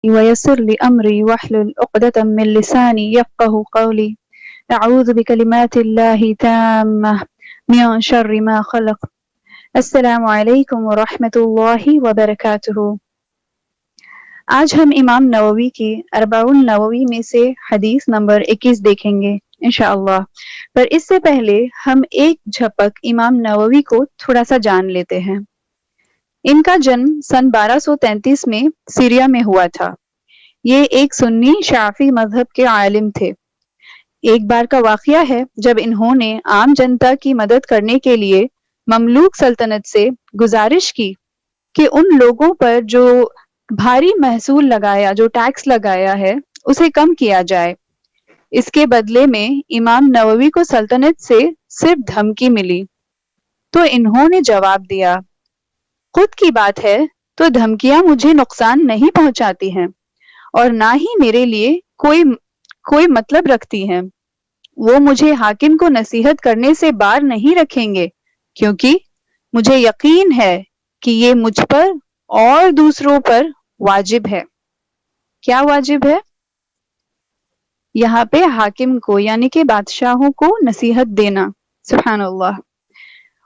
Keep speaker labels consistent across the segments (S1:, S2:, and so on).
S1: ويسر لي أمري واحلل عقدة من لساني يفقه قولي أعوذ بكلمات الله تامة من شر ما خلق. السلام علیکم ورحمۃ اللہ وبرکاتہ۔ آج ہم امام نووی کی اربعون نووی میں سے حدیث نمبر 21 دیکھیں گے انشاءاللہ، پر اس سے پہلے ہم ایک جھپک امام نووی کو تھوڑا سا جان لیتے ہیں۔ ان کا جنم سن 1233 میں سیریا میں ہوا تھا۔ یہ ایک سنی شافعی مذہب کے عالم تھے۔ ایک بار کا واقعہ ہے جب انہوں نے عام جنتا کی مدد کرنے کے لیے مملوک سلطنت سے گزارش کی کہ ان لوگوں پر جو بھاری محصول لگایا، جو ٹیکس لگایا ہے، اسے کم کیا جائے۔ اس کے بدلے میں امام نووی کو سلطنت سے صرف دھمکی ملی، تو انہوں نے جواب دیا، خود کی بات ہے تو دھمکیاں مجھے نقصان نہیں پہنچاتی ہیں اور نہ ہی میرے لیے کوئی مطلب رکھتی ہیں۔ وہ مجھے حاکم کو نصیحت کرنے سے باز نہیں رکھیں گے، کیونکہ مجھے یقین ہے کہ یہ مجھ پر اور دوسروں پر واجب ہے۔ کیا واجب ہے؟ یہاں پہ حاکم کو یعنی کہ بادشاہوں کو نصیحت دینا۔ سبحان اللہ۔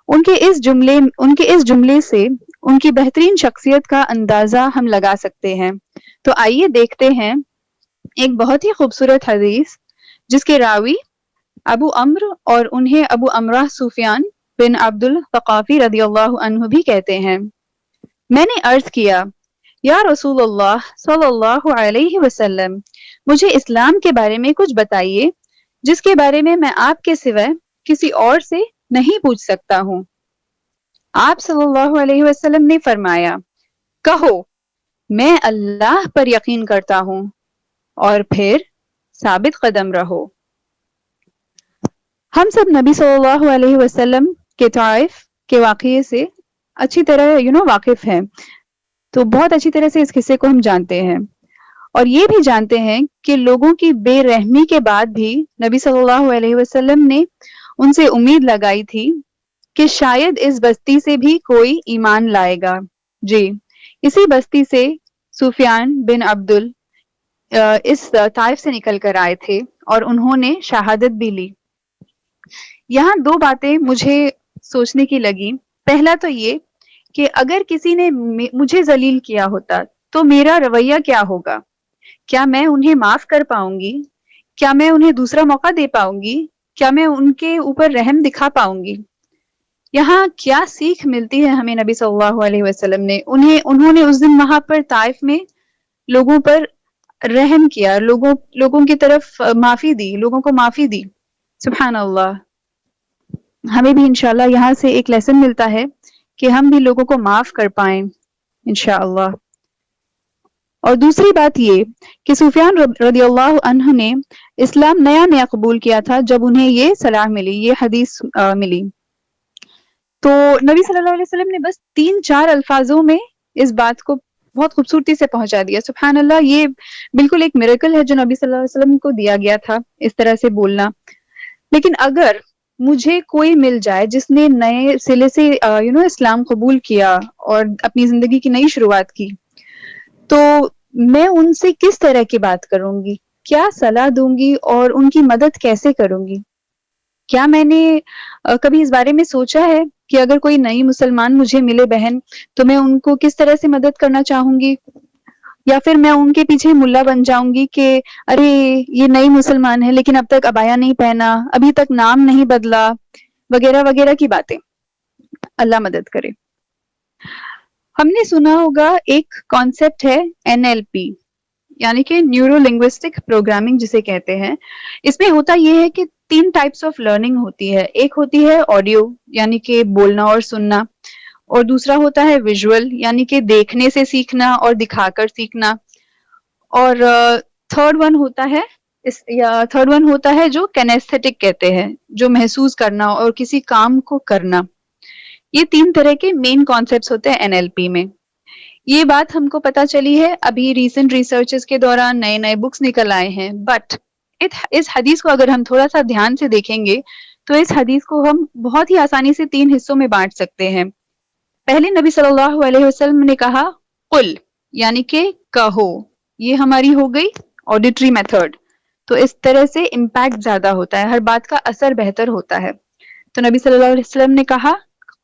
S1: ان کے اس جملے سے ان کی بہترین شخصیت کا اندازہ ہم لگا سکتے ہیں۔ تو آئیے دیکھتے ہیں ایک بہت ہی خوبصورت حدیث جس کے راوی ابو عمرو اور انہیں ابو امرہ سفیان بن عبد الثقفی رضی اللہ عنہ بھی کہتے ہیں۔ میں نے عرض کیا، یا رسول اللہ صلی اللہ علیہ وسلم، مجھے اسلام کے بارے میں کچھ بتائیے جس کے بارے میں آپ کے سوائے کسی اور سے نہیں پوچھ سکتا ہوں۔ آپ صلی اللہ علیہ وسلم نے فرمایا، کہو میں اللہ پر یقین کرتا ہوں، اور پھر ثابت قدم رہو۔ ہم سب نبی صلی اللہ علیہ وسلم کے طائف کے واقعے سے اچھی طرح واقف ہیں، تو بہت اچھی طرح سے اس قصے کو ہم جانتے ہیں، اور یہ بھی جانتے ہیں کہ لوگوں کی بے رحمی کے بعد بھی نبی صلی اللہ علیہ وسلم نے ان سے امید لگائی تھی کہ شاید اس بستی سے بھی کوئی ایمان لائے گا۔ جی، اسی بستی سے سفیان بن عبدل اس طائف سے نکل کر آئے تھے اور انہوں نے شہادت بھی لی۔ یہاں دو باتیں مجھے سوچنے کی لگی۔ پہلا تو یہ کہ اگر کسی نے مجھے ذلیل کیا ہوتا تو میرا رویہ کیا ہوگا؟ کیا میں انہیں معاف کر پاؤں گی؟ کیا میں انہیں دوسرا موقع دے پاؤں گی؟ کیا میں ان کے اوپر رحم دکھا پاؤں گی؟ یہاں کیا سیکھ ملتی ہے ہمیں نبی صلی اللہ علیہ وسلم نے؟ انہوں نے اس دن وہاں پر طائف میں لوگوں پر رحم کیا، لوگوں کی طرف معافی دی، لوگوں کو معافی دی۔ سبحان اللہ۔ ہمیں بھی انشاءاللہ یہاں سے ایک لیسن ملتا ہے کہ ہم بھی لوگوں کو معاف کر پائیں انشاءاللہ۔ اور دوسری بات یہ کہ سفیان رضی اللہ عنہ نے اسلام نیا قبول کیا تھا جب انہیں یہ صلاح ملی، یہ حدیث ملی، تو نبی صلی اللہ علیہ وسلم نے بس 3-4 الفاظوں میں اس بات کو بہت خوبصورتی سے پہنچا دیا۔ سبحان اللہ، یہ بالکل ایک میریکل ہے جو نبی صلی اللہ علیہ وسلم کو دیا گیا تھا، اس طرح سے بولنا۔ لیکن اگر مجھے کوئی مل جائے جس نے نئے سلے سے اسلام قبول کیا اور اپنی زندگی کی نئی شروعات کی، تو میں ان سے کس طرح کی بات کروں گی، کیا صلاح دوں گی اور ان کی مدد کیسے کروں گی؟ کیا میں نے کبھی اس بارے میں سوچا ہے کہ اگر کوئی نئی مسلمان مجھے ملے بہن تو میں ان کو کس طرح سے مدد کرنا چاہوں گی؟ یا پھر میں ان کے پیچھے ملا بن جاؤں گی کہ ارے یہ نئی مسلمان ہے لیکن اب تک عبایا نہیں پہنا، ابھی تک نام نہیں بدلا، وغیرہ وغیرہ کی باتیں۔ اللہ مدد کرے۔ ہم نے سنا ہوگا ایک کانسیپٹ ہے NLP، یعنی کہ نیورو لنگوسٹک پروگرامنگ جسے کہتے ہیں۔ اس میں ہوتا یہ ہے کہ 3 ٹائپس آف لرننگ ہوتی ہے۔ ایک ہوتی ہے آڈیو، یعنی کہ بولنا اور سننا، اور دوسرا ہوتا ہے ویژول، یعنی کہ دیکھنے سے سیکھنا اور دکھا کر سیکھنا، اور تھرڈ ون ہوتا ہے جو کینیستھیٹک کہتے ہیں، جو محسوس کرنا اور کسی کام کو کرنا۔ یہ 3 طرح کے مین کانسیپٹس ہوتے ہیں NLP میں۔ یہ بات ہم کو پتا چلی ہے ابھی ریسنٹ ریسرچز کے دوران، نئے بکس نکل آئے ہیں، بٹ اس حدیث کو اگر ہم تھوڑا سا دھیان سے دیکھیں گے تو اس حدیث کو ہم بہت ہی آسانی سے 3 حصوں میں بانٹ سکتے ہیں۔ پہلے نبی صلی اللہ علیہ وسلم نے کہا قل، یعنی کہ کہو، یہ ہماری ہو گئی آڈیٹری میتھڈ. تو اس طرح سے امپیکٹ زیادہ ہوتا ہے، ہر بات کا اثر بہتر ہوتا ہے. تو نبی صلی اللہ علیہ وسلم نے کہا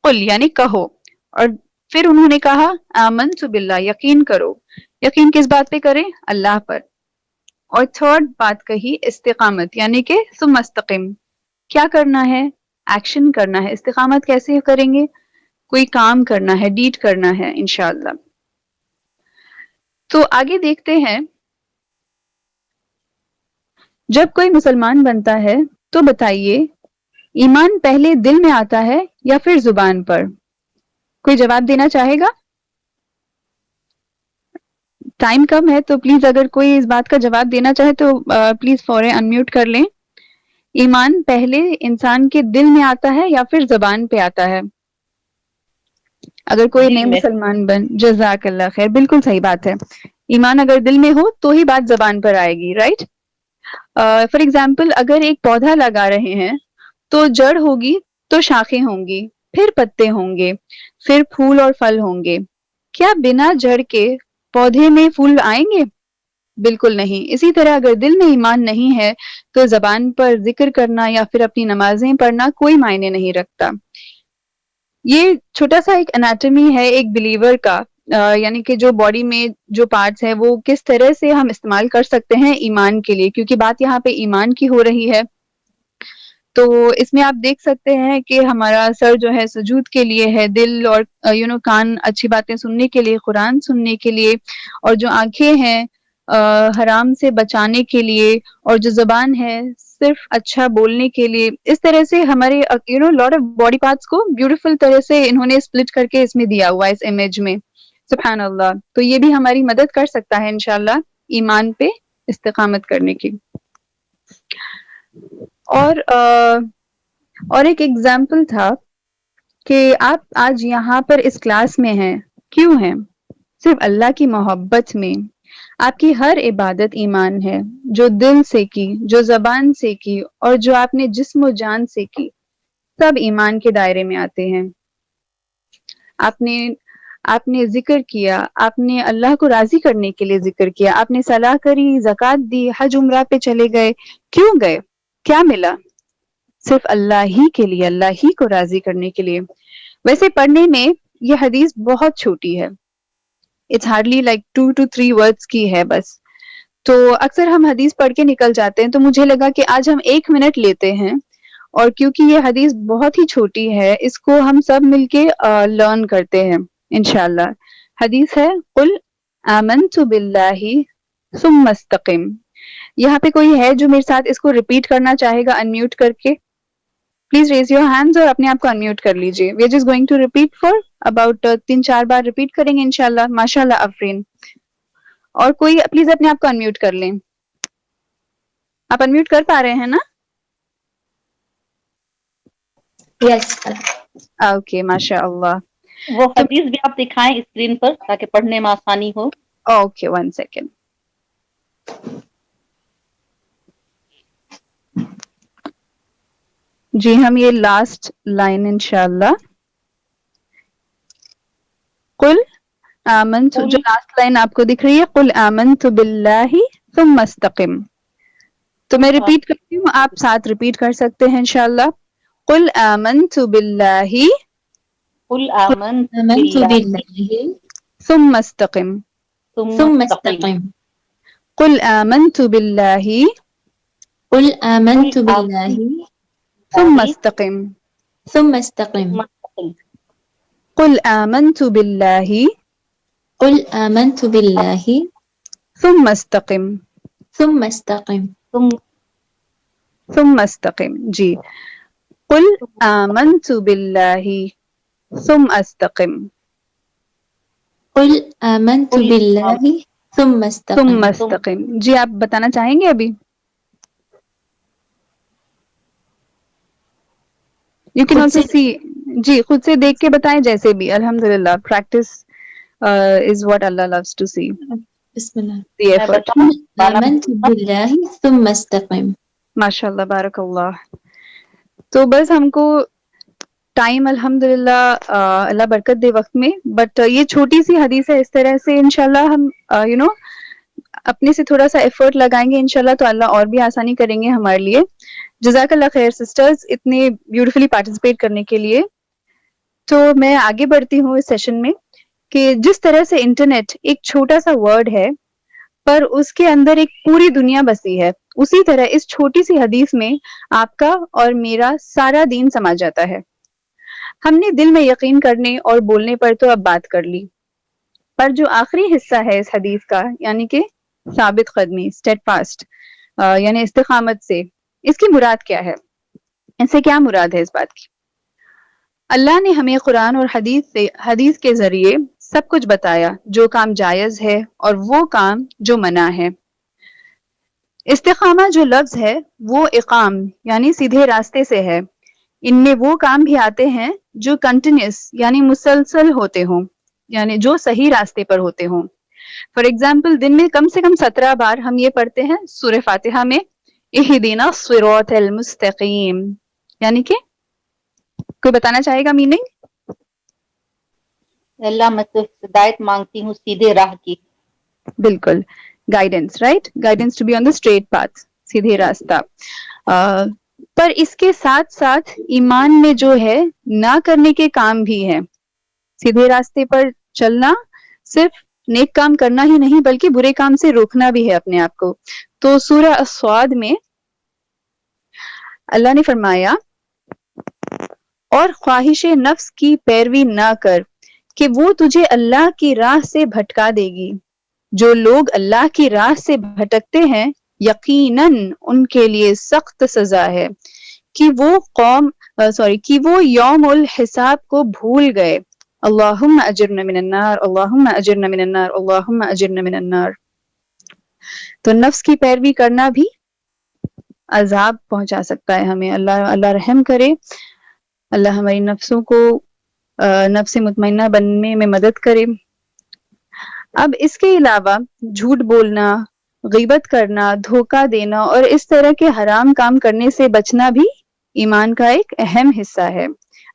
S1: قل یعنی کہو، اور پھر انہوں نے کہا آمنت باللہ یقین کرو. یقین کس بات پہ کریں؟ اللہ پر. اور تھرڈ بات کہی استقامت، یعنی کہ ثم استقم. کیا کرنا ہے؟ ایکشن کرنا ہے. استقامت کیسے کریں گے؟ کوئی کام کرنا ہے، ڈیڈ کرنا ہے انشاءاللہ. تو آگے دیکھتے ہیں، جب کوئی مسلمان بنتا ہے تو بتائیے ایمان پہلے دل میں آتا ہے یا پھر زبان پر؟ کوئی جواب دینا چاہے گا؟ ٹائم کم ہے تو پلیز اگر کوئی اس بات کا جواب دینا چاہے تو پلیز فوراً انمیوٹ کر لیں. ایمان پہلے انسان کے دل میں آتا ہے یا پھر زبان پہ آتا ہے؟ اگر کوئی
S2: دل
S1: نئے
S2: میں.
S1: مسلمان جزاک اللہ خیر، بالکل صحیح بات ہے. ایمان اگر دل میں ہو تو ہی بات زبان پر آئے گی، رائٹ؟ فار ایگزامپل اگر ایک پودا لگا رہے ہیں تو جڑ ہوگی تو شاخیں ہوں گی، پھر پتے ہوں گے، پھر پھول اور پھل ہوں گے. کیا بنا جڑ کے پودے میں پھول آئیں گے؟ بالکل نہیں. اسی طرح اگر دل میں ایمان نہیں ہے تو زبان پر ذکر کرنا یا پھر اپنی نمازیں پڑھنا کوئی معنی نہیں رکھتا. یہ چھوٹا سا ایک انیٹمی ہے ایک بلیور کا، یعنی کہ جو باڈی میں جو پارٹس ہیں وہ کس طرح سے ہم استعمال کر سکتے ہیں ایمان کے لیے، کیونکہ بات یہاں پہ ایمان کی ہو رہی ہے. تو اس میں آپ دیکھ سکتے ہیں کہ ہمارا سر جو ہے سجود کے لیے ہے، دل اور کان اچھی باتیں سننے کے لیے، قرآن سننے کے لیے، اور جو آنکھیں ہیں حرام سے بچانے کے لیے، اور جو زبان ہے صرف اچھا بولنے کے لیے. اس طرح سے ہمارے لاٹ آف باڈی پارٹس کو بیوٹیفل طرح سے انہوں نے اسپلٹ کر کے اس میں دیا ہوا ہے اس امیج میں. سبحان اللہ. تو یہ بھی ہماری مدد کر سکتا ہے انشاءاللہ ایمان پہ استقامت کرنے کی. اور ایک ایگزامپل تھا کہ آپ آج یہاں پر اس کلاس میں ہیں، کیوں ہیں؟ صرف اللہ کی محبت میں. آپ کی ہر عبادت ایمان ہے، جو دل سے کی، جو زبان سے کی، اور جو آپ نے جسم و جان سے کی، سب ایمان کے دائرے میں آتے ہیں. آپ نے ذکر کیا، آپ نے اللہ کو راضی کرنے کے لیے ذکر کیا، آپ نے صلاح کری، زکوٰۃ دی، حج عمرہ پہ چلے گئے. کیوں گئے؟ کیا ملا؟ صرف اللہ ہی کے لیے، اللہ ہی کو راضی کرنے کے لیے. ویسے پڑھنے میں یہ حدیث بہت چھوٹی ہے، it's hardly like 2 to 3 words کی ہے بس. تو اکثر ہم حدیث پڑھ کے نکل جاتے ہیں، تو مجھے لگا کہ آج ہم 1 منٹ لیتے ہیں، اور کیونکہ یہ حدیث بہت ہی چھوٹی ہے اس کو ہم سب مل کے لرن کرتے ہیں انشاءاللہ. حدیث ہے قل آمنت باللہ ثم استقم. یہاں پہ کوئی ہے جو میرے ساتھ اس کو ریپیٹ کرنا چاہے گا انمیوٹ کر کے؟ پلیز ریز یور ہینڈز اور اپنے آپ کو انمیوٹ کر لیجیے. We are just going to repeat for about 3-4 بار ریپیٹ کریں گے انشاءاللہ. ماشاءاللہ افرین. اور کوئی پلیز اپنے آپ کو انمیوٹ کر لیں. آپ انمیوٹ کر پا رہے ہیں نا؟
S3: یس.
S1: اوکے ماشاء اللہ.
S2: وہ حدیث بھی آپ دکھائیں اسکرین پر تاکہ پڑھنے میں آسانی ہو.
S1: Okay 1 second. جی ہم یہ لاسٹ لائن انشاءاللہ قل آمنت، جو لاسٹ لائن آپ کو دکھ رہی ہے قل آمنت باللہ ثم استقم. تو میں ریپیٹ کرتی ہوں، آپ ساتھ ریپیٹ کر سکتے ہیں انشاءاللہ. قل آمنت باللہ
S2: قل آمنت
S3: آمنت
S2: باللہ
S3: باللہ
S1: ثم استقم.
S3: ثم استقم.
S1: قل آمنت باللہ
S3: قل آمنت باللہ
S1: ثم استقم.
S3: ثم استقم.
S1: قل آمنت باللہ
S3: قل آمنت باللہ
S1: ثم استقم.
S3: ثم استقم.
S1: ثم استقم. جی قل آمنت باللہ ثم استقم.
S3: قل آمنت باللہ ثم استقم.
S1: ثم استقم. جی آپ بتانا چاہیں گے ابھی؟ You can also see. جی خود سے دیکھ کے بتائیں جیسے بھی. الحمدللہ پریکٹس از واٹ اللہ loves to see.
S3: بسم اللہ.
S1: the effort.
S3: آمنت باللہ ثم استقم.
S1: ماشاء اللہ بارک اللہ. تو بس ہم کو ٹائم الحمدللہ اللہ برکت دے وقت میں، بٹ یہ چھوٹی سی حدیث ہے، اس طرح سے انشاءاللہ ہم اپنے سے تھوڑا سا ایفرٹ لگائیں گے انشاءاللہ تو اللہ اور بھی آسانی کریں گے ہمارے لیے. جزاک اللہ خیر سسٹرز اتنے بیوٹیفلی پارٹیسپیٹ کرنے کے لیے. تو میں آگے بڑھتی ہوں اس سیشن میں کہ جس طرح سے انٹرنیٹ ایک چھوٹا سا ورڈ ہے پر اس کے اندر ایک پوری دنیا بسی ہے، اسی طرح اس چھوٹی سی حدیث میں آپ کا اور میرا سارا دین سما جاتا ہے. ہم نے دل میں یقین کرنے اور بولنے پر تو اب بات کر لی، پر جو آخری حصہ ہے اس حدیث کا یعنی کہ ثابت قدمی اسٹیڈ فاسٹ یعنی استقامت سے، اس کی مراد کیا ہے؟ اس سے کیا مراد ہے اس بات کی؟ اللہ نے ہمیں قرآن اور حدیث کے ذریعے سب کچھ بتایا، جو کام جائز ہے اور وہ کام جو منع ہے. استقامہ جو لفظ ہے وہ اقام یعنی سیدھے راستے سے ہے. ان میں وہ کام بھی آتے ہیں جو کنٹینیوس یعنی مسلسل ہوتے ہوں، یعنی جو صحیح راستے پر ہوتے ہوں. فار ایگزامپل دن میں کم سے کم 17 بار ہم یہ پڑھتے ہیں سورہ فاتحہ میں اہدنا الصراط المستقیم، یعنی کہ کوئی بتانا چاہے گا میننگ؟
S2: اللہ میں تو ہدایت مانگتی ہوں سیدھے راہ کی.
S1: بالکل، guidance, right, guidance to be on the straight path, سیدھے راستہ. پر اس کے ساتھ ساتھ ایمان میں جو ہے نہ کرنے کے کام بھی ہیں. سیدھے راستے پر چلنا صرف نیک کام کرنا ہی نہیں بلکہ برے کام سے روکنا بھی ہے اپنے آپ کو. تو سورہ الصاد میں اللہ نے فرمایا اور خواہش نفس کی پیروی نہ کر کہ وہ تجھے اللہ کی راہ سے بھٹکا دے گی. جو لوگ اللہ کی راہ سے بھٹکتے ہیں یقیناً ان کے لیے سخت سزا ہے کہ وہ یوم الحساب کو بھول گئے. اللہم اجرنا من النار، اللہم اجرنا من النار، اللہم اجرنا من النار. تو نفس کی پیروی کرنا بھی عذاب پہنچا سکتا ہے ہمیں. اللہ رحم کرے، اللہ ہماری نفسوں کو نفس مطمئنہ بننے میں مدد کرے. اب اس کے علاوہ جھوٹ بولنا، غیبت کرنا، دھوکہ دینا اور اس طرح کے حرام کام کرنے سے بچنا بھی ایمان کا ایک اہم حصہ ہے.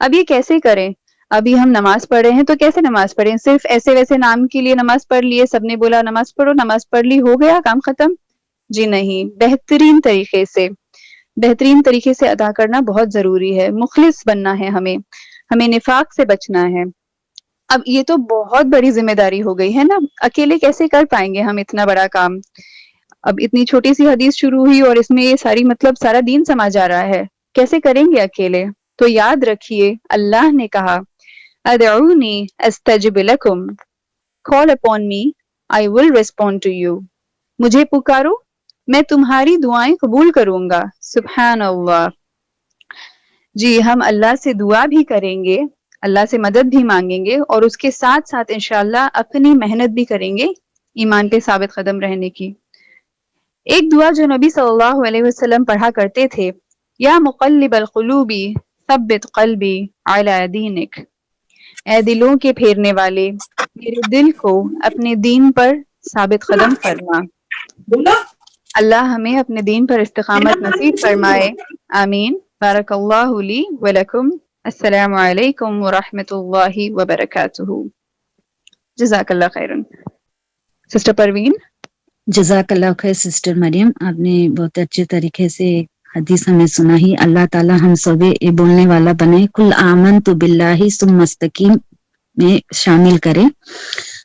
S1: اب یہ کیسے کریں؟ ابھی ہم نماز پڑھ رہے ہیں تو کیسے نماز پڑھیں؟ صرف ایسے ویسے نام کے لیے نماز پڑھ لیے، سب نے بولا نماز پڑھو، نماز پڑھ لی، ہو گیا کام ختم؟ جی نہیں، بہترین طریقے سے ادا کرنا بہت ضروری ہے. مخلص بننا ہے ہمیں نفاق سے بچنا ہے. اب یہ تو بہت بڑی ذمہ داری ہو گئی ہے نا، اکیلے کیسے کر پائیں گے ہم اتنا بڑا کام؟ اب اتنی چھوٹی سی حدیث شروع ہوئی اور اس میں یہ سارا دین سما جا رہا ہے، کیسے کریں گے اکیلے؟ تو یاد رکھیے اللہ نے کہا ادعونی استجب لکم، call upon me I will respond to you. مجھے پکارو میں تمہاری دعائیں قبول کروں گا. سبحان اللہ. جی ہم اللہ سے دعا بھی کریں گے، اللہ سے مدد بھی مانگیں گے اور اس کے ساتھ ساتھ انشاءاللہ اپنی محنت بھی کریں گے ایمان پہ ثابت قدم رہنے کی. ایک دعا جو نبی صلی اللہ علیہ وسلم پڑھا کرتے تھے، یا مقلب القلوب ثبت قلبی علی دینک، اے دلوں کے پھیرنے والے میرے دل کو اپنے دین پر ثابت قدم فرما. اللہ ہمیں اپنے دین پر استقامت نصیب فرمائے، آمین. بارک اللہ لی ولکم. السلام علیکم ورحمۃ اللہ وبرکاتہ. جزاک اللہ خیرن. سسٹر پروین.
S4: جزاک اللہ خیر سسٹر مریم، آپ نے بہت اچھے طریقے سے حدیث ہمیں سنا ہی. اللہ تعالی ہم سب بولنے والا بنے، کل آمنت باللہ ثم استقیم میں شامل کرے.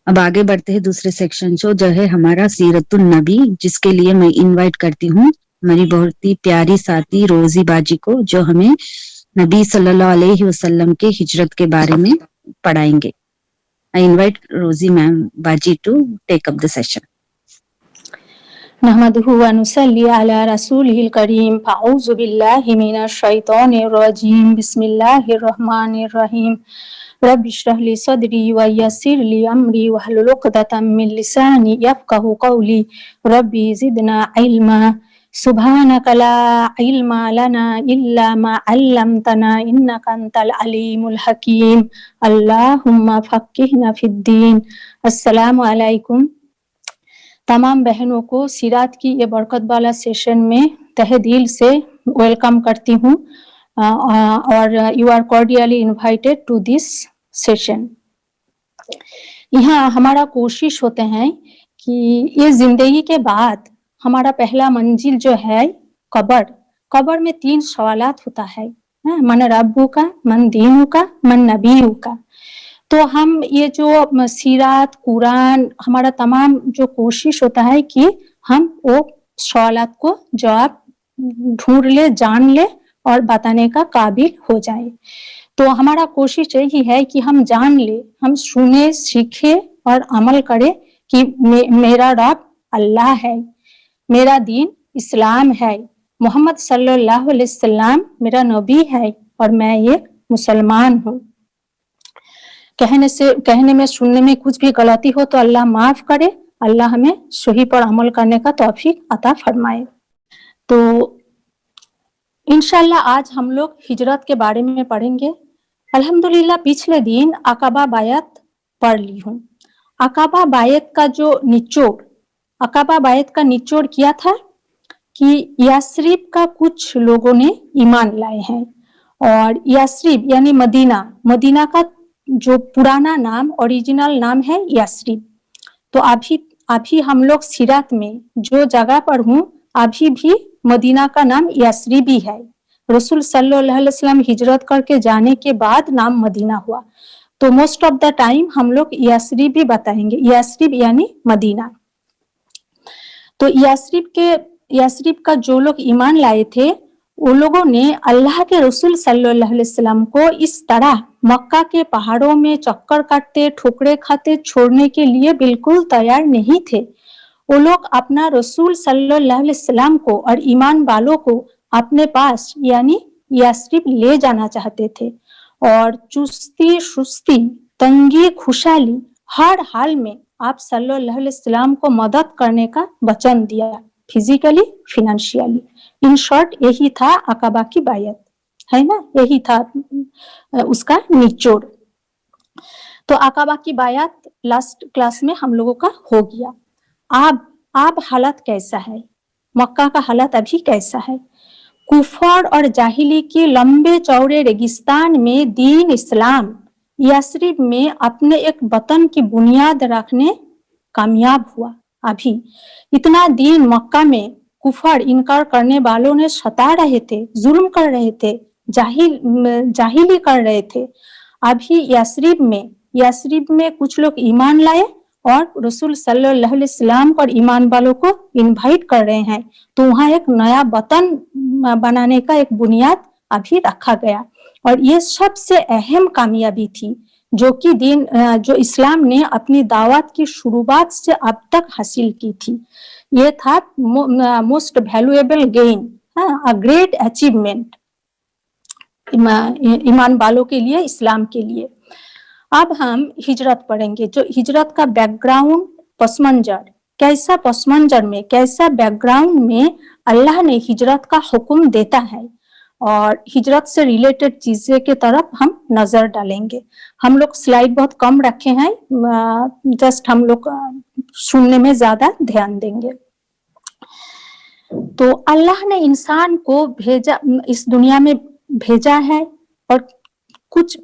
S4: اب آگے بڑھتے ہیں دوسرے سیکشن جو ہے ہمارا سیرت النبی، جس کے لیے میں انوائٹ کرتی ہوں ہماری بہت ہی پیاری ساتھی روزی باجی کو، جو ہمیں نبی صلی اللہ علیہ وسلم کے ہجرت کے بارے میں پڑھائیں گے. I invite Rosie ma'am Baji to take up the session.
S5: نحمده ونصلي على رسوله الكريم. أعوذ بالله من الشيطان الرجيم. بسم الله الرحمن الرحيم. رب اشرح لي صدري ويسر لي أمري واحلل عقدة من لساني يفقهوا قولي. ربي زدنا علما. سبحانك لا علم لنا إلا ما علمتنا إنك أنت العليم الحكيم. اللهم فقهنا في الدين. السلام علیکم. تمام بہنوں کو سیرات کی یہ برکت والا سیشن میں تہہ دل سے ویلکم کرتی ہوں اور you are cordially invited to this session. یہاں ہمارا کوشش ہوتے ہیں कि ये जिंदगी के बाद हमारा पहला मंजिल जो है कब्र, कब्र में 3 सवालात होता है, मन रब्बू का, मन दीनू का, मन नबीयू का। तो हम ये जो सीरात कुरान हमारा तमाम जो कोशिश होता है कि हम वो सवालात को जवाब ढूंढ ले, जान ले और बताने का काबिल हो जाए। तो हमारा कोशिश यही है कि हम जान ले, हम सुने, सीखे और अमल करें कि मेरा रब अल्लाह है, मेरा दीन इस्लाम है, मोहम्मद सल्लल्लाहु अलैहि वसल्लम मेरा नबी है और मैं एक मुसलमान हूँ। कहने में सुनने में कुछ भी गलती हो तो अल्लाह माफ करे, अल्लाह हमें सही पर अमल करने का तौफीक अता फरमाए। तो इंशाल्लाह आज हम लोग हिजरत के बारे में पढ़ेंगे। अल्हम्दुलिल्लाह पिछले दिन अकाबा बायत पढ़ ली हूँ। अकाबा बायत का जो निचोड़, अकाबा बायत का निचोड़ किया था कि यासरिब का कुछ लोगों ने ईमान लाए हैं और यासरिब यानी मदीना, मदीना का जो पुराना नाम ओरिजिनल नाम है यासरिब। तो अभी हम लोग सीरत में जो जगह पर हूँ अभी भी मदीना का नाम यासरिबी है। रसूल सल्लल्लाहु अलैहि वसल्लम हिजरत करके जाने के बाद नाम मदीना हुआ। तो मोस्ट ऑफ द टाइम हम लोग यासरिब भी बताएंगे, यासरिब यानी मदीना। तो यासरिब का जो लोग ईमान लाए थे वो लोगों ने अल्लाह के रसूल सल्लल्लाहु अलैहि वसल्लम को इस तरह मक्का के पहाड़ों में चक्कर काटते, ठोकरे खाते छोड़ने के लिए बिल्कुल तैयार नहीं थे। वो लोग अपना रसूल सल्लल्लाहु अलैहि वसल्लम को और ईमान वालों को अपने पास यानी यासरिब ले जाना चाहते थे और चुस्ती सुस्ती तंगी खुशहाली हर हाल में आप सल्लल्लाहु अलैहि वसल्लम को मदद करने का वचन दिया, फिजिकली फिनेंशियली। इन शॉर्ट यही था अकाबा की बायत, है ना, यही था उसका निचोड़। तो अकाबा की बायत लास्ट क्लास में हम लोगों का हो गया। अब हालत कैसा है, मक्का का हालत अभी कैसा है? कुफर और जाहिली के लंबे चौड़े रेगिस्तान में दीन इस्लाम यासरिब में अपने एक वतन की बुनियाद रखने कामयाब हुआ। अभी इतना दिन मक्का में कुफर इनकार करने वालों ने सता रहे थे, जुल्म कर रहे थे, जाहिली कर रहे थे। अभी यासरिब में कुछ लोग ईमान लाए और रसूल सल्लल्लाहु अलैहि वसल्लम और ईमान वालों को इनवाइट कर रहे हैं। तो वहां एक नया वतन बनाने का एक बुनियाद अभी रखा गया और ये सबसे अहम कामयाबी थी जो इस्लाम ने अपनी दावत की शुरुआत से अब तक हासिल की थी। ये था most valuable gain, a great achievement ईमान वालों के लिए, इस्लाम के लिए। अब हम हिजरत पढ़ेंगे, जो हिजरत का बैकग्राउंड, पस मंजर, कैसा बैकग्राउंड में अल्लाह ने हिजरत का हुक्म देता है और हिजरत से रिलेटेड चीजें के तरफ हम नजर डालेंगे। हम लोग स्लाइड बहुत कम रखे हैं, जस्ट हम लोग सुनने में ज्यादा ध्यान देंगे। तो अल्लाह ने इंसान को भेजा, इस दुनिया में भेजा है और कुछ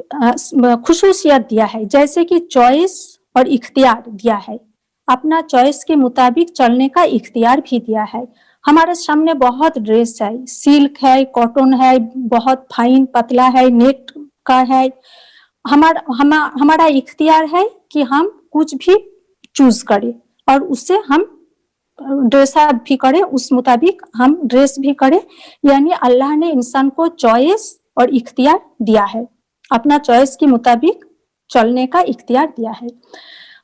S5: खुसूसियत दिया है, जैसे कि चॉइस और इख्तियार दिया है। अपना चॉइस के मुताबिक चलने का इख्तियार भी दिया है। हमारे सामने बहुत ड्रेस है, सिल्क है, कॉटन है, बहुत फाइन पतला है, नेट का है। हमारा इख्तियार है कि हम कुछ भी चूज करें और उससे हम ड्रेस अप भी करें, उस मुताबिक हम ड्रेस भी करें। यानी अल्लाह ने इंसान को चॉइस और इख्तियार दिया है, अपना चॉइस के मुताबिक चलने का इख्तियार दिया है।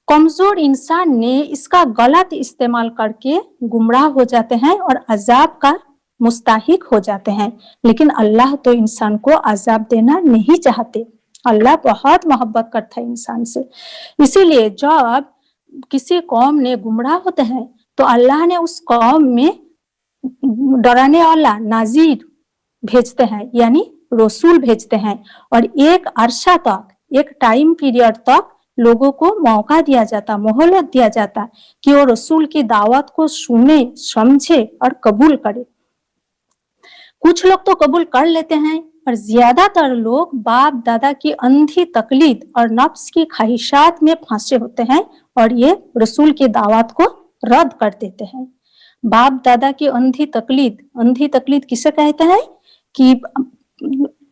S5: कमजोर इंसान ने इसका गलत इस्तेमाल करके गुमराह हो जाते हैं और अजाब का मुस्ताहिक हो जाते हैं। लेकिन अल्लाह तो इंसान को अजाब देना नहीं चाहते, अल्लाह बहुत मोहब्बत करता है इंसान से। इसीलिए जब किसी कौम ने गुमराह होते हैं तो अल्लाह ने उस कौम में डराने वाला नाजीर भेजते हैं, यानी रसूल भेजते हैं और एक अरसा तक, एक टाइम पीरियड तक लोगों को मौका दिया जाता, मोहलत दिया जाता कि वो रसूल की दावत को सुने, समझे और कबूल करे। कुछ लोग तो कबूल कर लेते हैं और ज्यादातर लोग बाप दादा की अंधी तकलीद और नफ्स की ख्वाहिशात में फंसे होते हैं और ये रसूल की दावत को रद्द कर देते हैं। बाप दादा की अंधी तकलीद किसे कहते हैं कि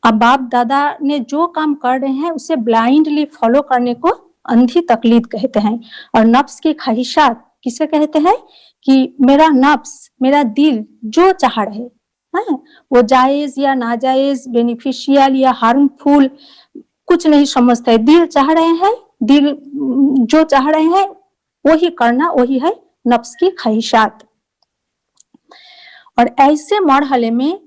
S5: अब बाप दादा ने जो काम कर रहे हैं उसे ब्लाइंडली फॉलो करने को अंधी तकलीद कहते हैं। और नफ्स की ख्वाहिशात किसे कहते हैं कि मेरा नफ्स, मेरा दिल जो चाह रहे हैं, वो जायज या नाजायज, बेनिफिशियल या हार्मफुल कुछ नहीं समझता है। दिल चाह रहे हैं, दिल जो चाह रहे हैं वही करना, वही है नफ्स की ख्वाहिशात। और ऐसे मरहले में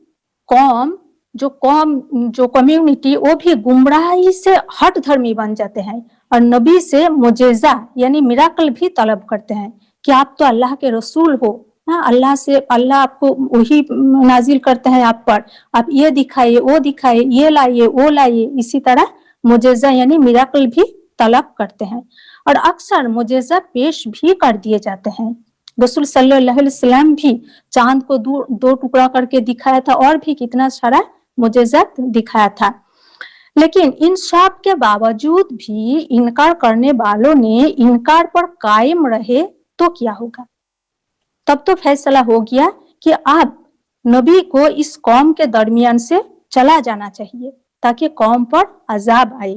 S5: जो कम्युनिटी वो भी गुमराही से हट धर्मी बन जाते हैं और नबी से मुजेजा यानी मिराकल भी तलब करते हैं कि आप तो अल्लाह के रसूल हो, अल्लाह आपको वही नाजिल करते हैं आप पर, आप ये दिखाइए, वो दिखाइए, ये लाइए, वो लाइए। इसी तरह मुजेजा यानी मिराकल भी तलब करते हैं और अक्सर मुजेजा पेश भी कर दिए जाते हैं। रसूल सल्लल्लाहु अलैहि वसल्लम भी चांद को दो टुकड़ा करके दिखाया था और भी कितना सारा मुजेज़ात दिखाया था। लेकिन इन सब के बावजूद भी इनकार करने वालों ने इनकार पर कायम रहे तो क्या होगा? तब तो फैसला हो गया कि अब नबी को इस कौम के दरमियान से चला जाना चाहिए ताकि कौम पर अजाब आए,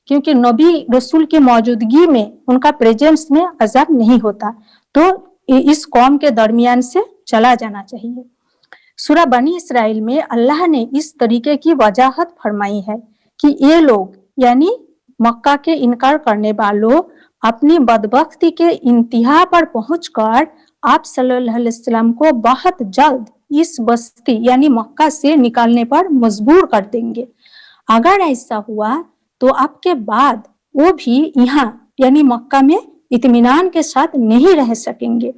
S5: क्योंकि नबी रसूल की मौजूदगी में, उनका प्रेजेंस में अजाब नहीं होता, तो इस कौम के दरमियान से चला जाना चाहिए। सूरा बनी इसराइल में अल्लाह ने इस तरीके की वजाहत फरमाई है कि ये लोग यानी मक्का के इनकार करने वालों अपनी बदबख्ती के इंतहा पर पहुंचकर आप सल्लल्लाहु अलैहि वसल्लम को बहुत जल्द इस बस्ती यानी मक्का से निकालने पर मजबूर कर देंगे। अगर ऐसा हुआ तो आपके बाद वो भी यहाँ यानी मक्का में इत्मीनान के साथ नहीं रह सकेंगे।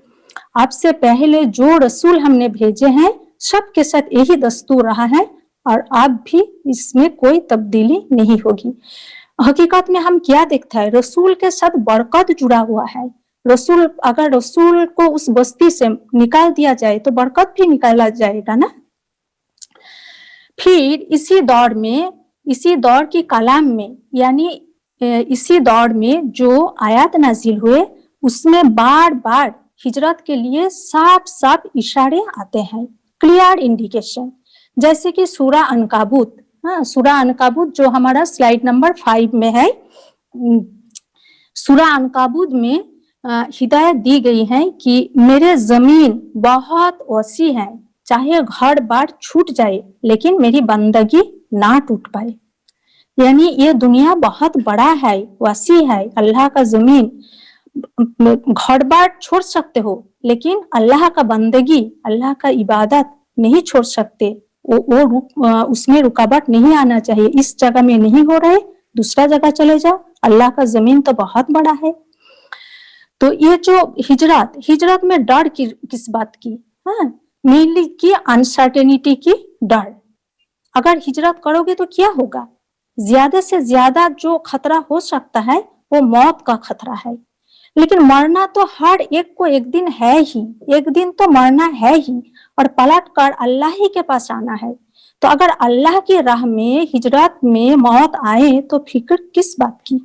S5: आपसे पहले जो रसूल हमने भेजे हैं सबके साथ यही दस्तूर रहा है और अब भी इसमें कोई तब्दीली नहीं होगी। हकीकत में हम क्या देखता है, रसूल के साथ बरकत जुड़ा हुआ है। अगर रसूल को उस बस्ती से निकाल दिया जाए तो बरकत भी निकाला जाएगा ना। फिर इसी दौर की कलाम में यानी इसी दौर में जो आयत नाजिल हुए उसमें बार बार हिजरत के लिए साफ साफ इशारे आते हैं, क्लियर इंडिकेशन। जैसे कि सूरा अनकाबूत, सूरा अनकाबूत जो हमारा स्लाइड नंबर 5 में है, सूरा अनकाबूत में हिदायत दी गई है कि मेरे जमीन बहुत वसी है, चाहे घर बार छूट जाए लेकिन मेरी बंदगी ना टूट पाए। यानी ये दुनिया बहुत बड़ा है, वसी है, अल्लाह का जमीन, घर बार छोड़ सकते हो लेकिन अल्लाह का बंदगी, अल्लाह का इबादत नहीं छोड़ सकते। उसमें रुकावट नहीं आना चाहिए। इस जगह में नहीं हो रहे, दूसरा जगह चले जाओ, अल्लाह का जमीन तो बहुत बड़ा है। तो ये जो हिजरत में डर किस बात की? मेनली की अनसर्टेनिटी की डर। अगर हिजरत करोगे तो क्या होगा? ज्यादा से ज्यादा जो खतरा हो सकता है वो मौत का खतरा है। लेकिन मरना तो हर एक को एक दिन है ही, एक दिन तो मरना है ही और पलट कर अल्लाह ही के पास आना है। तो अगर अल्लाह की राह में हिजरत में मौत आए तो फिक्र किस बात की?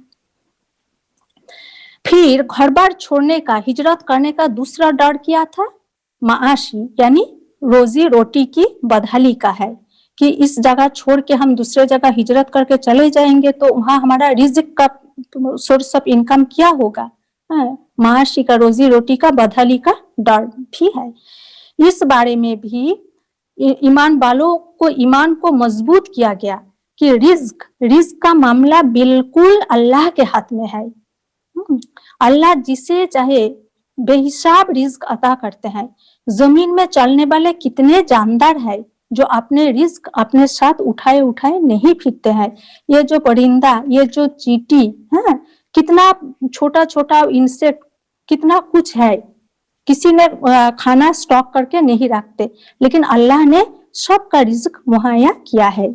S5: फिर घर बार छोड़ने का, हिजरत करने का दूसरा डर क्या था? माशी यानी रोजी रोटी की बदहाली का है कि इस जगह छोड़ के हम दूसरे जगह हिजरत करके चले जाएंगे तो वहां हमारा रिज़्क का सोर्स ऑफ इनकम क्या होगा? माशी का, रोजी रोटी का बदहाली का डर भी है। इस बारे में भी ईमान वालों को ईमान को मजबूत किया गया कि रिज़्क का मामला बिल्कुल अल्लाह के हाथ में है। अल्लाह जिसे चाहे बेहिसाब रिज़्क अता करते हैं। जमीन में चलने वाले कितने जानदार है जो अपने रिज़्क अपने साथ उठाए नहीं फिरते हैं। ये जो परिंदा, ये जो चींटी, कितना छोटा छोटा इंसेक्ट, कितना कुछ है, किसी ने खाना स्टॉक करके नहीं रखते, लेकिन अल्लाह ने सबका रिज़्क मुहैया किया है।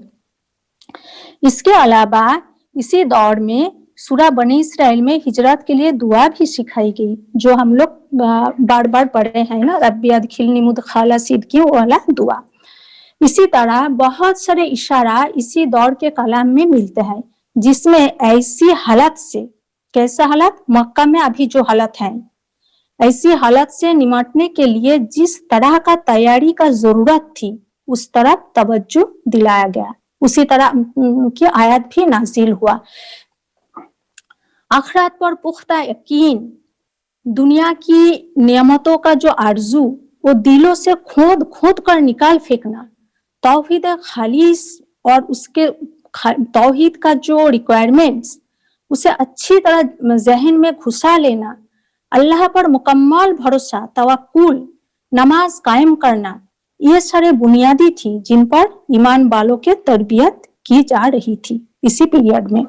S5: इसके अलावा इसी दौर में सूरा बनी इसराइल में हिजरत के लिए दुआ भी सिखाई गई जो हम लोग बार बार पढ़े हैं ना, रब्बी अदखिलनी मुदखला सिद्की वाला दुआ। इसी तरह बहुत सारे इशारा इसी दौर के कलाम में मिलते हैं जिसमें ऐसी हालत से, कैसा हालत? मक्का में अभी जो हालत है ऐसी हालत से निपटने के लिए जिस तरह का तैयारी का जरूरत थी उस तरफ तवज्जो दिलाया गया, उसी तरह की आयत भी नाजिल हुआ। आखिरत पर पुख्ता यकीन, दुनिया की नियामतों का जो आरजू वो दिलों से खोद खोद कर निकाल फेंकना, तौहीद खालिस और उसके तौहीद का जो रिक्वायरमेंट्स उसे अच्छी तरह जहन में घुसा लेना, अल्लाह पर मुकम्मल भरोसा, तवक्कुल, नमाज कायम करना, ये सारे बुनियादी थी जिन पर ईमान वालों के तरबियत की जा रही थी इसी पीरियड में।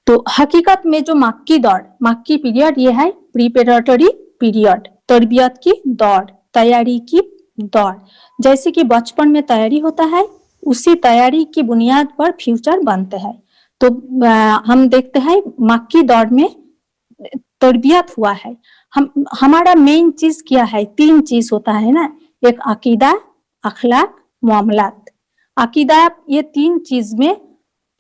S5: तो हकीकत में जो मक्की पीरियड ये है प्रिपरेटरी पीरियड, तरबियत की दौड़, तैयारी की दौड़। जैसे कि बचपन में तैयारी होता है उसी तैयारी की बुनियाद पर फ्यूचर बनते हैं। तो हम देखते हैं मक्की दौड़ में तरबियत हुआ है। हमारा मेन चीज क्या है, 3 चीज होता है ना, एक अकीदा, अखलाक, मुआमलात। अकीदा, ये 3 चीज में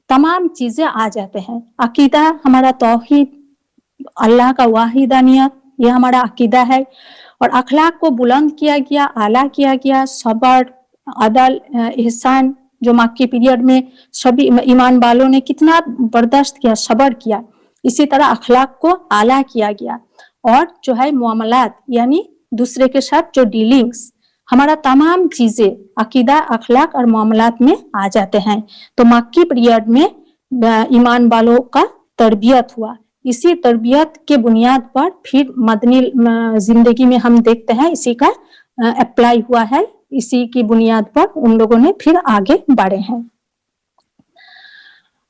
S5: तमाम चीजें आ जाते हैं। अकीदा हमारा तौहीद, अल्लाह का वाहिदानियत, ये हमारा अकीदा है। और अखलाक को बुलंद किया गया, आला किया गया, सबर, अदल, एहसान, जो मक्की पीरियड में सभी ईमान वालों ने कितना बर्दाश्त किया, सबर किया, इसी तरह अखलाक को आला किया गया। और जो है मुआमलात, यानी दूसरे के साथ जो डीलिंग्स, हमारा तमाम चीजें अकीदा, अखलाक और मामलात में आ जाते हैं। तो मक्की पीरियड में ईमान वालों का तरबियत हुआ। इसी तरबियत के बुनियाद पर फिर मदनी जिंदगी में हम देखते हैं इसी का अप्लाई हुआ है, इसी की बुनियाद पर उन लोगों ने फिर आगे बढ़े हैं।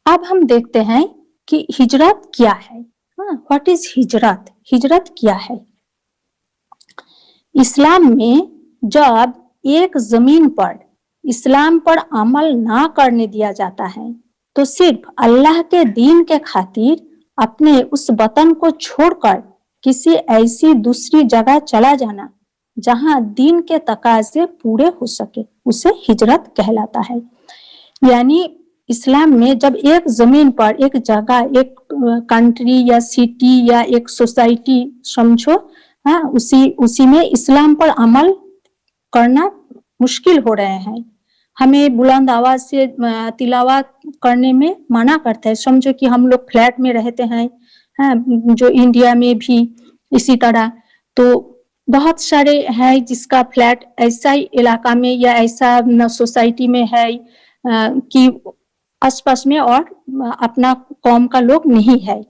S5: अब हम देखते हैं कि हिजरत क्या है। व्हाट इज हिजरत? हिजरत क्या है? इस्लाम में जब एक जमीन पर इस्लाम पर अमल ना करने दिया जाता है तो सिर्फ अल्लाह के दीन के खातिर अपने उस वतन को छोड़कर किसी ऐसी दूसरी जगह चला जाना जहां दीन के तकाजे पूरे हो सके, उसे हिजरत कहलाता है। यानी इस्लाम में जब एक जमीन पर, एक जगह, एक कंट्री या सिटी या एक सोसाइटी समझो, उसी में इस्लाम पर अमल करना मुश्किल हो रहे हैं, हमें बुलंद आवाज से तिलावत करने में मना करता है। समझो कि हम लोग फ्लैट में रहते हैं, जो इंडिया में भी इसी तरह, तो बहुत सारे हैं जिसका फ्लैट ऐसा ही इलाका में या ऐसा सोसाइटी में है कि आसपास में और अपना कौम का लोग नहीं है,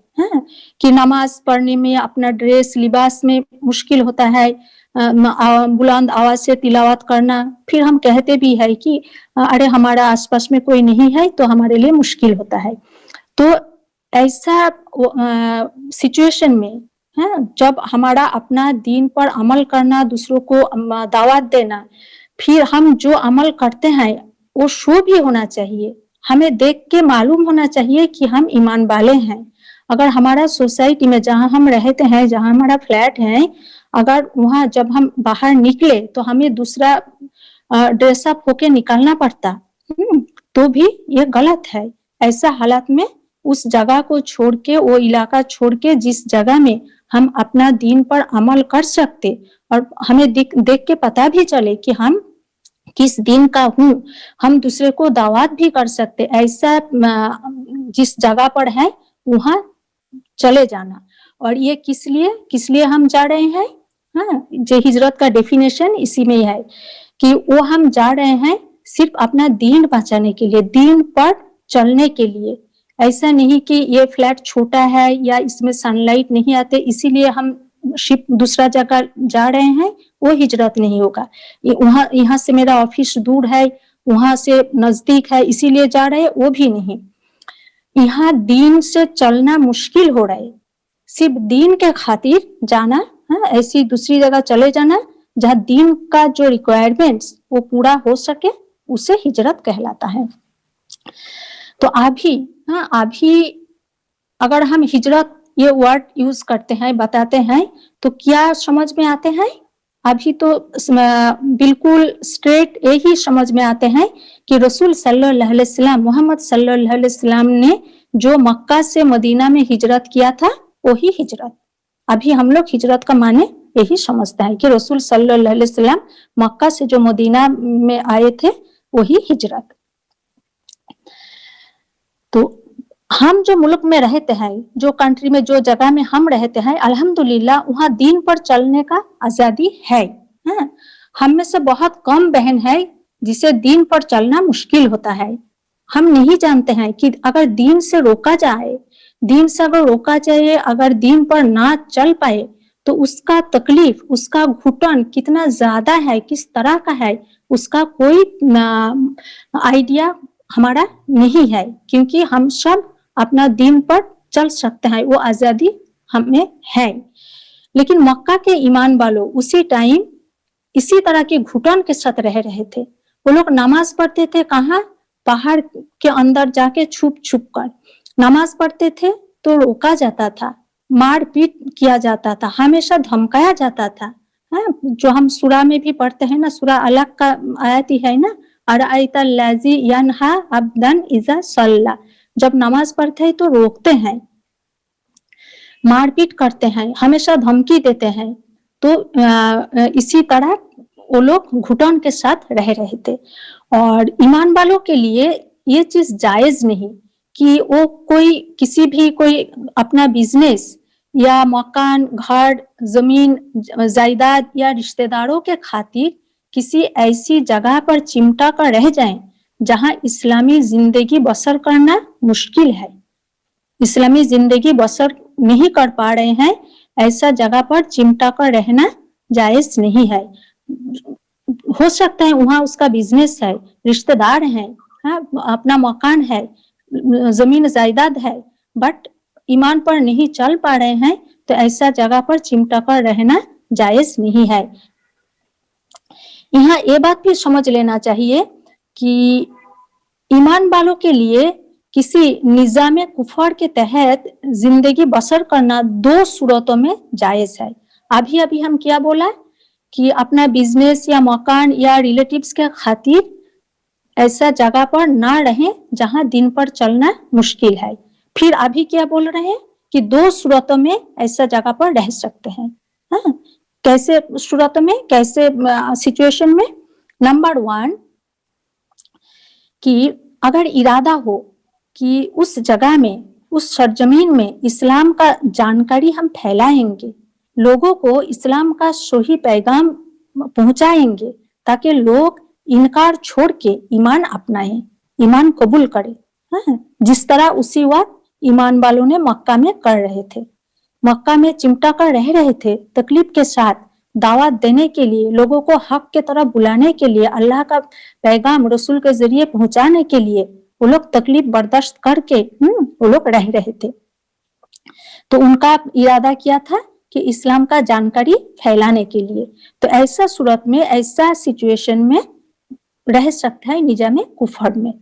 S5: कि नमाज पढ़ने में, अपना ड्रेस लिबास में मुश्किल होता है, बुलंद आवाज से तिलावत करना। फिर हम कहते भी है कि अरे हमारा आसपास में कोई नहीं है तो हमारे लिए मुश्किल होता है। तो ऐसा सिचुएशन में जब हमारा अपना दीन पर अमल करना, दूसरों को दावत देना, फिर हम जो अमल करते हैं वो शो भी होना चाहिए, हमें देख के मालूम होना चाहिए कि हम ईमान वाले हैं। अगर हमारा सोसाइटी में जहां हम रहते हैं, जहां हमारा फ्लैट है, अगर वहां जब हम बाहर निकले तो हमें दूसरा ड्रेसअप होके निकलना पड़ता, तो भी ये गलत है। ऐसा हालत में उस जगह को छोड़ के, वो इलाका छोड़ के, जिस जगह में हम अपना दीन पर अमल कर सकते और हमें देख के पता भी चले कि हम किस दीन का हूँ, हम दूसरे को दावत भी कर सकते, ऐसा जिस जगह पर है वहां चले जाना। और ये किस लिए हम जा रहे हैं? जो हिजरत का डेफिनेशन इसी में है कि वो हम जा रहे हैं सिर्फ अपना दीन बचाने के लिए, दीन पर चलने के लिए। ऐसा नहीं कि ये फ्लैट छोटा है या इसमें सनलाइट नहीं आते इसीलिए हम शिप दूसरा जगह जा रहे हैं, वो हिजरत नहीं होगा। यहाँ से मेरा ऑफिस दूर है, वहां से नजदीक है इसीलिए जा रहे हैं, वो भी नहीं। यहाँ दीन से चलना मुश्किल हो रहा है, सिर्फ दीन के खातिर जाना, ऐसी दूसरी जगह चले जाना जहाँ दीन का जो रिक्वायरमेंट्स वो पूरा हो सके, उसे हिजरत कहलाता है। तो अभी अगर हम हिजरत ये वर्ड यूज करते हैं, बताते हैं, तो क्या समझ में आते हैं? अभी तो बिल्कुल स्ट्रेट यही समझ में आते हैं कि रसूल सल्लल्लाहु अलैहि वसल्लम, मोहम्मद सल्लल्लाहु अलैहि वसल्लम ने जो मक्का से मदीना में हिजरत किया था वही हिजरत। अभी हम लोग हिजरत का माने यही समझते हैं कि रसूल सल्लल्लाहु अलैहि वसल्लम मक्का से जो मदीना में आए थे वही हिजरत। तो हम जो मुल्क में रहते हैं, जो कंट्री में, जो जगह में हम रहते हैं, अल्हम्दुलिल्लाह वहाँ दीन पर चलने का आजादी है। हम में से बहुत कम बहन है जिसे दीन पर चलना मुश्किल होता है। हम नहीं जानते हैं कि अगर दीन से रोका जाए, दीन से अगर रोका जाए, अगर दीन पर ना चल पाए तो उसका तकलीफ, उसका घुटन कितना ज्यादा है, किस तरह का है, उसका कोई आइडिया हमारा नहीं है, क्योंकि हम सब अपना दीन पर चल सकते हैं, वो आजादी हमें है। लेकिन मक्का के ईमान वालों उसी टाइम इसी तरह के घुटन के साथ रह रहे थे। वो लोग नमाज पढ़ते थे, कहाँ? पहाड़ के अंदर जाके छुप छुप कर नमाज पढ़ते थे तो रोका जाता था, मार पीट किया जाता था, हमेशा धमकाया जाता था। जो हम सूरा में भी पढ़ते हैं ना, सूरा अलग का आयत ही है ना, अराइता लाजी यनहा अब्दन इजा सल्ला, जब नमाज पढ़ते हैं तो रोकते हैं, मारपीट करते हैं, हमेशा धमकी देते हैं। तो इसी तरह वो लोग घुटन के साथ रह रहे थे। और ईमान वालों के लिए ये चीज जायज नहीं कि वो किसी भी कोई अपना बिजनेस या मकान, घर, जमीन, जायदाद या रिश्तेदारों के खातिर किसी ऐसी जगह पर चिमटा कर रह जाएं जहां इस्लामी जिंदगी बसर करना मुश्किल है, इस्लामी जिंदगी बसर नहीं कर पा रहे हैं, ऐसा जगह पर चिमटा कर रहना जायज नहीं है। हो सकता है वहां उसका बिजनेस है, रिश्तेदार हैं, अपना मकान है, जमीन जायदाद है, बट ईमान पर नहीं चल पा रहे हैं, तो ऐसा जगह पर चिमटा कर रहना जायज नहीं है। यहाँ ये बात भी समझ लेना चाहिए कि ईमान वालों के लिए किसी निजाम कुफर के तहत जिंदगी बसर करना दो सूरतों में जायज है। अभी अभी हम क्या बोला कि अपना बिजनेस या मकान या रिलेटिव्स के खातिर ऐसा जगह पर ना रहें जहां दिन पर चलना मुश्किल है। फिर अभी क्या बोल रहे हैं कि दो सूरतों में ऐसा जगह पर रह सकते हैं। कैसे सूरतों में, कैसे सिचुएशन में? नंबर 1 कि अगर इरादा हो कि उस जगह में, उस सरजमीन में इस्लाम का जानकारी हम फैलाएंगे, लोगों को इस्लाम का सही पैगाम पहुंचाएंगे ताकि लोग इनकार छोड़ के ईमान अपनाएं, ईमान कबूल करें, जिस तरह उसी वक्त ईमान वालों ने मक्का में कर रहे थे। मक्का में चिमटा कर रह रहे थे, तकलीफ के साथ दावत देने के लिए, लोगों को हक के तरफ बुलाने के लिए, अल्लाह का पैगाम रसूल के जरिए पहुंचाने के लिए वो लोग तकलीफ बर्दाश्त करके वो लोग रह रहे थे। तो उनका इरादा क्या था कि इस्लाम का जानकारी फैलाने के लिए। तो ऐसा सूरत में, ऐसा सिचुएशन में रह सकता है निजाम कुफर में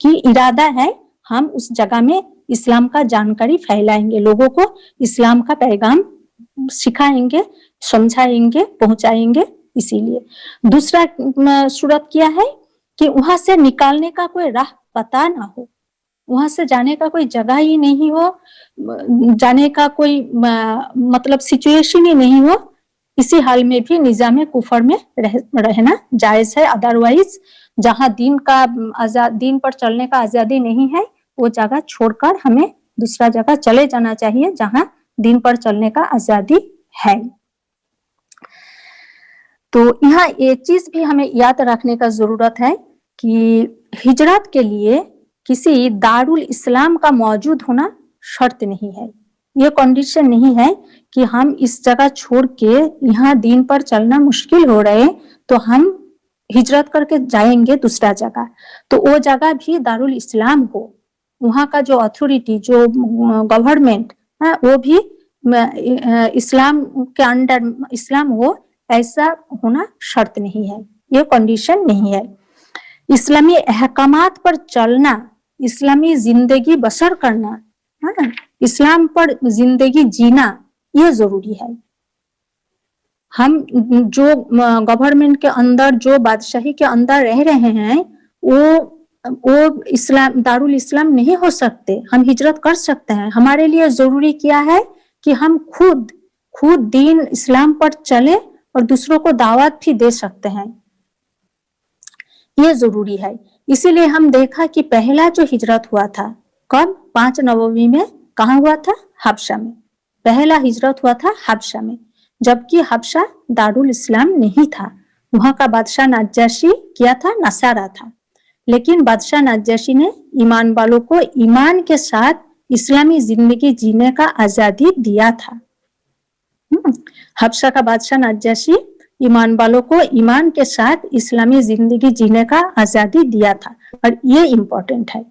S5: कि इरादा है हम उस जगह में इस्लाम का जानकारी फैलाएंगे, लोगों को इस्लाम का पैगाम सिखाएंगे, समझाएंगे, पहुंचाएंगे। इसीलिए दूसरा सूरत क्या है कि वहां से निकालने का कोई राह पता ना हो, वहां से जाने का कोई जगह ही नहीं हो, जाने का कोई मतलब सिचुएशन ही नहीं हो, इसी हाल में भी निजाम कुफर में रहना जायज है। अदरवाइज जहां दीन पर चलने का आजादी नहीं है, वो जगह छोड़कर हमें दूसरा जगह चले जाना चाहिए जहां दीन पर चलने का आजादी है। तो यहाँ ये चीज भी हमें याद रखने का जरूरत है कि हिजरत के लिए किसी दारुल इस्लाम का मौजूद होना शर्त नहीं है, ये कंडीशन नहीं है कि हम इस जगह छोड़ के यहाँ दीन पर चलना मुश्किल हो रहे तो हम हिजरत करके जाएंगे दूसरा जगह। तो वो जगह भी दारुल इस्लाम हो, वहाँ का जो अथॉरिटी, जो गवर्नमेंट है वो भी इस्लाम के अंडर इस्लाम हो, ऐसा होना शर्त नहीं है, ये कंडीशन नहीं है। इस्लामी अहकामात पर चलना, इस्लामी जिंदगी बसर करना, इस्लाम पर जिंदगी जीना, ये जरूरी है। हम जो गवर्नमेंट के अंदर, जो बादशाही के अंदर रह रहे हैं, वो इस्लाम, दारुल इस्लाम नहीं हो सकते। हम हिजरत कर सकते हैं। हमारे लिए जरूरी क्या है कि हम खुद खुद दीन इस्लाम पर चले और दूसरों को दावत भी दे सकते हैं, ये जरूरी है। इसीलिए हम देखा कि पहला जो हिजरत हुआ था कब, 5 नबवी में, कहाँ हुआ था? हबशा में। पहला हिजरत हुआ था हबशा में, जबकि हबशा दारुल इस्लाम नहीं था। वहां का बादशाह नाजाशी किया था, नसारा था। लेकिन बादशाह नाजाशी ने ईमान वालों को ईमान के साथ इस्लामी जिंदगी जीने का आजादी दिया था। हबशा का बादशाह नाजाशी ईमान वालों को ईमान के साथ इस्लामी जिंदगी जीने का आजादी दिया था, और ये इम्पोर्टेंट है।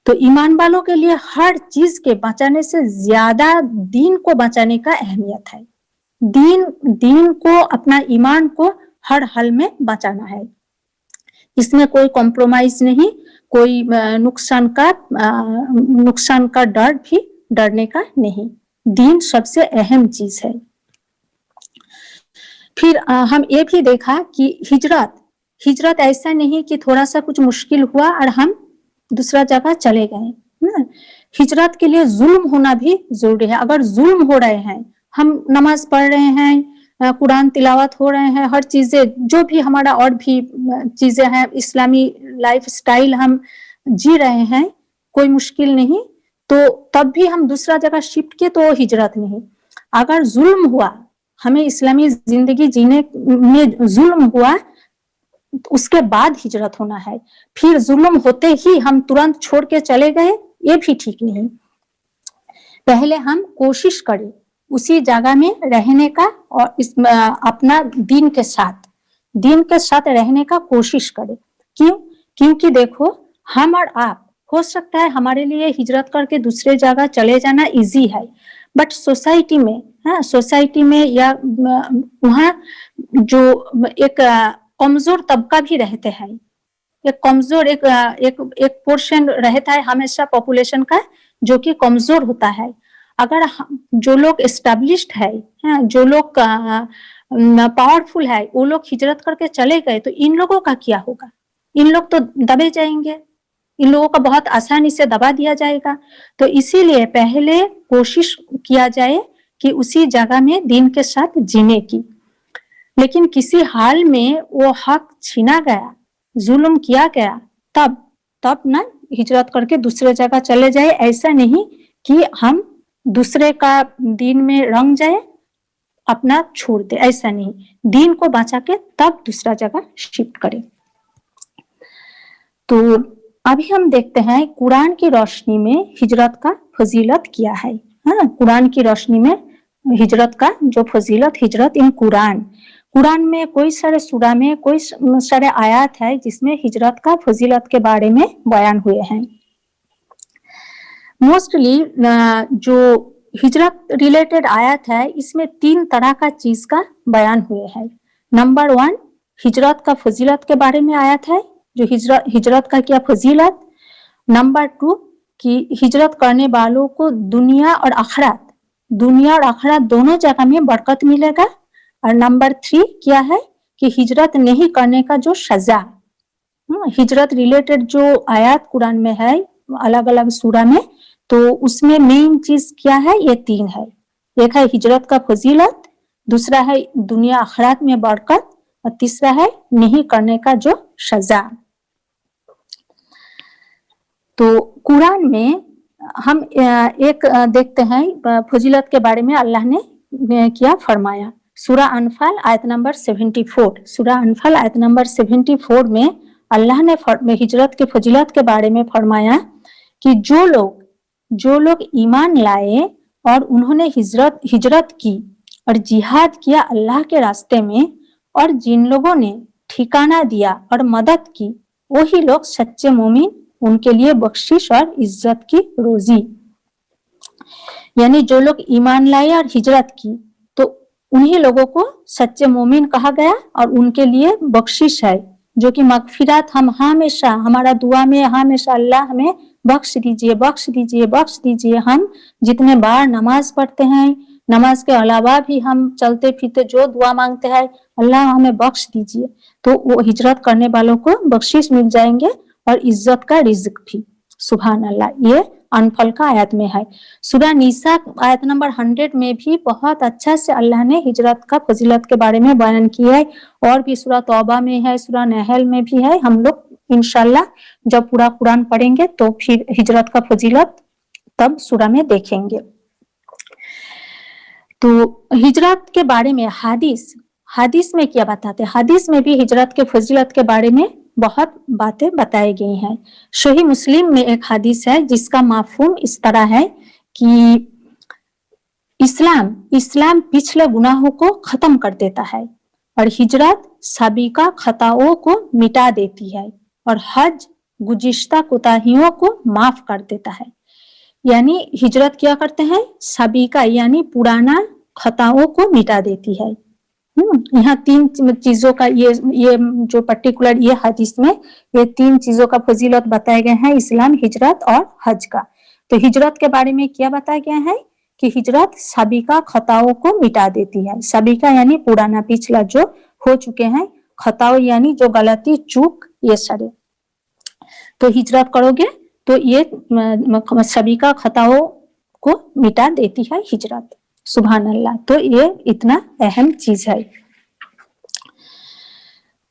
S5: तो ईमान वालों के लिए हर चीज के बचाने से ज्यादा दीन को बचाने का अहमियत है। दीन को, अपना ईमान को हर हाल में बचाना है। इसमें कोई कॉम्प्रोमाइज नहीं, कोई नुकसान का डर भी डरने का नहीं। दीन सबसे अहम चीज है। फिर हम ये भी देखा कि हिजरत ऐसा नहीं कि थोड़ा सा कुछ मुश्किल हुआ और हम दूसरा जगह चले गए। हिजरत के लिए जुल्म होना भी जरूरी है। अगर जुल्म हो रहे हैं, हम नमाज पढ़ रहे हैं, कुरान तिलावत हो रहे हैं, हर चीजें जो भी हमारा और भी चीजें हैं, इस्लामी लाइफ स्टाइल हम जी रहे हैं, कोई मुश्किल नहीं, तो तब भी हम दूसरा जगह शिफ्ट किए तो हिजरत नहीं। अगर जुल्म हुआ, हमें इस्लामी जिंदगी जीने में जुल्म हुआ, उसके बाद हिजरत होना है। फिर जुल्म होते ही हम तुरंत छोड़ के चले गए, ये भी ठीक नहीं। पहले हम कोशिश करें उसी जगह में रहने का, और अपना दीन के साथ रहने का कोशिश करें। क्यों? क्योंकि देखो, हम और आप, हो सकता है हमारे लिए हिजरत करके दूसरे जगह चले जाना इजी है, बट सोसाइटी में या वहाँ जो एक कमजोर तबका भी रहते हैं, एक कमजोर एक पोर्शन रहता है हमेशा पॉपुलेशन का, जो कि कमजोर होता है। अगर जो लोग एस्टेब्लिश्ड है, जो लोग पावरफुल है, वो लोग हिजरत करके चले गए, तो इन लोगों का क्या होगा? इन लोग तो दबे जाएंगे, इन लोगों का बहुत आसानी से दबा दिया जाएगा। तो इसीलिए पहले कोशिश किया जाए कि उसी जगह में दीन के साथ जीने की। लेकिन किसी हाल में वो हक छीना गया, जुल्म किया गया, तब ना हिजरत करके दूसरे जगह चले जाए। ऐसा नहीं कि हम दूसरे का दीन में रंग जाए, अपना छोड़ दे, ऐसा नहीं। दीन को बचा के तब दूसरा जगह शिफ्ट करें। तो अभी हम देखते हैं कुरान की रोशनी में हिजरत का फजीलत क्या है। कुरान की रोशनी में हिजरत का जो फजीलत, हिजरत इन कुरान में कोई सारे सूरा में कोई सारे आयत है जिसमें हिजरत का फजीलत के बारे में बयान हुए हैं। मोस्टली जो हिजरत रिलेटेड आयत है, इसमें 3 तरह का चीज का बयान हुए हैं। नंबर 1, हिजरत का फजीलत के बारे में आयत है, जो हिजरत का क्या फजीलत। नंबर 2, कि हिजरत करने वालों को दुनिया और आखिरत दोनों जगह में बरकत मिलेगा। और नंबर 3 क्या है कि हिजरत नहीं करने का जो सजा। हिजरत रिलेटेड जो आयत कुरान में है अलग अलग सूरा में, तो उसमें मेन चीज क्या है? ये 3 है। एक है हिजरत का फजीलत, दूसरा है दुनिया आखिरत में बरकत, और तीसरा है नहीं करने का जो सजा। तो कुरान में हम एक देखते हैं फजीलत के बारे में अल्लाह ने क्या फरमाया। सूरा अनफाल आयत नंबर 74 में अल्लाह ने हिजरत के फजीलत के बारे में फरमाया कि जो लोग ईमान लाए और उन्होंने हिजरत की और जिहाद किया अल्लाह के रास्ते में, और जिन लोगों ने ठिकाना दिया और मदद की, वही लोग सच्चे मोमिन, उनके लिए बख्शिश और इज्जत की रोजी। यानी जो लोग ईमान लाए और हिजरत की, तो उन्हीं लोगों को सच्चे मोमिन कहा गया, और उनके लिए बख्शिश है, जो कि मगफिरत। हम हमेशा हमारा दुआ में हमेशा अल्लाह हमें बख्श दीजिए। हम जितने बार नमाज पढ़ते हैं, नमाज के अलावा भी हम चलते फिरते जो दुआ मांगते हैं, अल्लाह हमें बख्श दीजिए, तो वो हिजरत करने वालों को बख्शिश मिल जाएंगे और इज्जत का रिज्क भी। सुभान अल्लाह, ये अनफल का आयत में है। सूरह निसा आयत नंबर 100 में भी बहुत अच्छा से अल्लाह ने हिजरत का फजीलत के बारे में बयान किया है, और भी सूरह तौबा में है, सूरह नहल में भी है। हम लोग इंशाल्लाह जब पूरा कुरान पढ़ेंगे तो फिर हिजरत का फजीलत तब सूरह में देखेंगे। तो हिजरत के बारे में हदीस में क्या बताते हैं? हदीस में भी हिजरत के फजीलत के बारे में बहुत बातें बताई गई हैं। सही मुस्लिम में एक हदीस है जिसका माफहूम इस तरह है कि इस्लाम पिछले गुनाहों को खत्म कर देता है और हिजरत साबिका खताओं को मिटा देती है और हज गुज़िश्ता कोताहियों को माफ कर देता है। यानी हिजरत क्या करते हैं? साबिका यानी पुराना खताओं को मिटा देती है। यहाँ 3 चीजों का ये जो पर्टिकुलर ये हदीस में ये 3 चीजों का फजीलत बताए गए हैं, इस्लाम, हिजरत और हज का। तो हिजरत के बारे में क्या बताया गया है कि हिजरत साबिका खताओं को मिटा देती है। साबिका यानी पुराना, पिछला जो हो चुके हैं, खताओं यानी जो गलती चूक ये सारे। तो हिजरत करोगे तो ये साबिका खताओं को मिटा देती है हिजरत। सुभान अल्लाह। तो ये इतना अहम चीज है।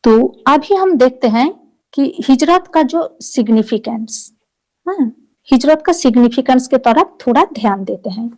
S5: तो अभी हम देखते हैं कि हिजरत का जो सिग्निफिकेंस, हिजरत का सिग्निफिकेंस के तरफ थोड़ा ध्यान देते हैं।